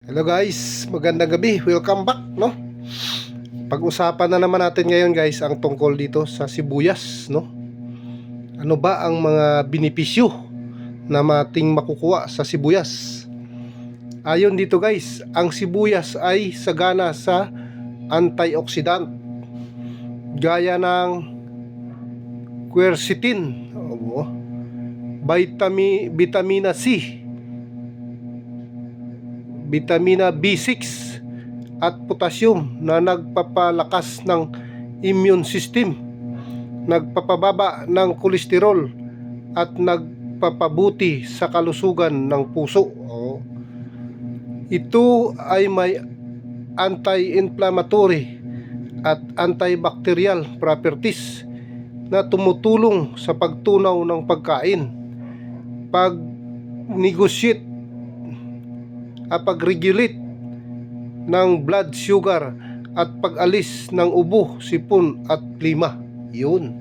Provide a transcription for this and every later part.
Hello guys, magandang gabi. Welcome back, no? Pag-usapan na naman natin ngayon guys ang tungkol dito sa sibuyas, no? Ano ba ang mga benepisyo na mating makukuha sa sibuyas? Ayon dito guys, ang sibuyas ay sagana sa antioxidant gaya ng quercetin, vitamina C, vitamina B6 at potassium na nagpapalakas ng immune system, nagpapababa ng kolesterol at nagpapabuti sa kalusugan ng puso. Ito ay may anti-inflammatory at antibacterial properties na tumutulong sa pagtunaw ng pagkain, pag-negotiate pag-regulate ng blood sugar at pag-alis ng ubo, sipon at klima. Yun.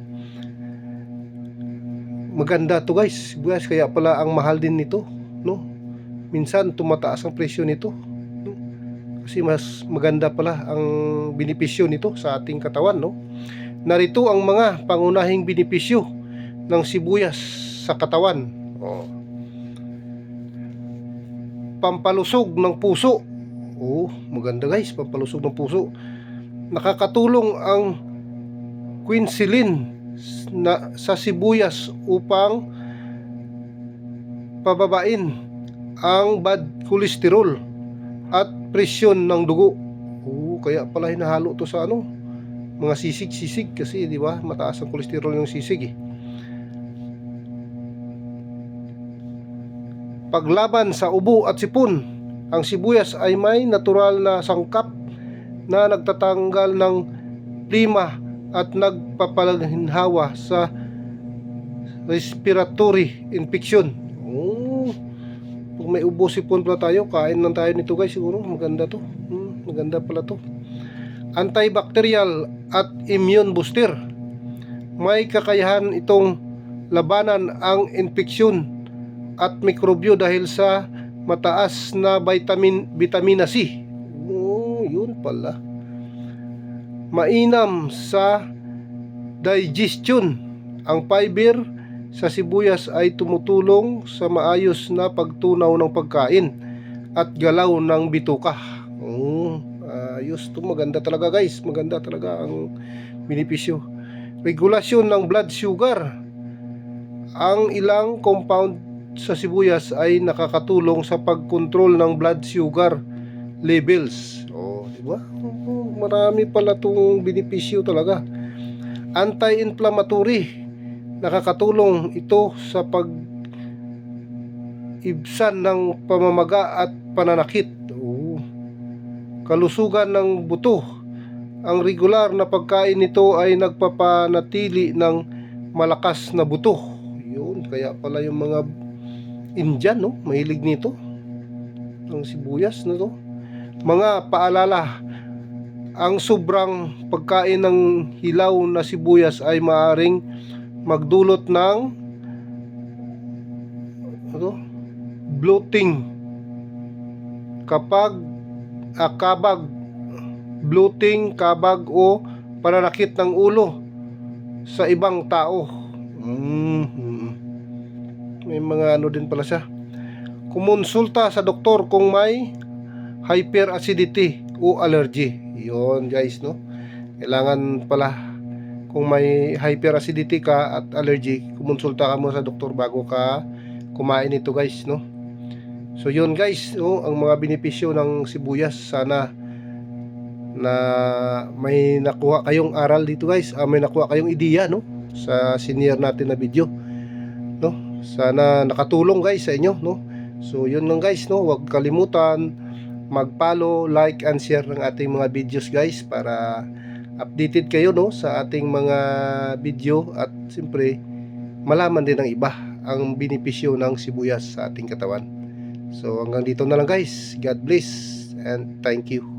Maganda to guys. Sibuyas, kaya pala ang mahal din nito, no? Minsan tumataas ang presyo nito, no? Kasi mas maganda pala ang benepisyo nito sa ating katawan, no? Narito ang mga pangunahing benepisyo ng sibuyas sa katawan. Pampalusog ng puso. Maganda guys, pampalusog ng puso. Nakakatulong ang quinceline sa sibuyas upang pababain ang bad cholesterol at presyon ng dugo. Kaya pala hinahalo to sa mga sisig kasi di ba mataas ang kolesterol ng sisig. Paglaban sa ubo at sipon, ang sibuyas ay may natural na sangkap na nagtatanggal ng plima at nagpapalinhawa sa respiratory infection. Kung may ubo sipon pala tayo, kain lang tayo nito guys, siguro maganda to. Maganda pala to. Antibacterial at immune booster. May kakayahan itong labanan ang infeksyon at mikrobyo dahil sa mataas na vitamina C. Yun pala. Mainam sa digestion. Ang fiber sa sibuyas ay tumutulong sa maayos na pagtunaw ng pagkain at galaw ng bituka. Ayos to, maganda talaga guys. Maganda talaga ang benepisyo. Regulasyon ng blood sugar. Ang ilang compound sa sibuyas ay nakakatulong sa pagkontrol ng blood sugar levels. Diba? Marami pala itong benepisyo talaga. Anti-inflammatory. Nakakatulong ito sa pag-ibsan ng pamamaga at pananakit. Kalusugan ng buto. Ang regular na pagkain nito ay nagpapanatili ng malakas na buto. Yun, kaya pala yung mga Indian, no? Mahilig nito ang sibuyas na to. Mga paalala, ang sobrang pagkain ng hilaw na sibuyas ay maaaring magdulot ng bloating kabag o pananakit ng ulo sa ibang tao. May mga din pala siya. Kumonsulta sa doktor kung may hyperacidity o allergy. Yun guys, no? Kailangan pala kung may hyperacidity ka at allergy, kumonsulta ka mo sa doktor bago ka kumain ito guys, no? So yun guys, no? Ang mga benepisyo ng sibuyas. Sana na may nakuha kayong aral dito guys, may nakuha kayong ideya, no? Sa senior natin na video, no? Sana nakatulong guys sa inyo, no? So yun lang guys, no? Huwag kalimutan mag-follow, like and share ng ating mga videos guys para updated kayo, no, sa ating mga video at siyempre malaman din ng iba ang benepisyo ng sibuyas sa ating katawan. So hanggang dito na lang guys. God bless and thank you.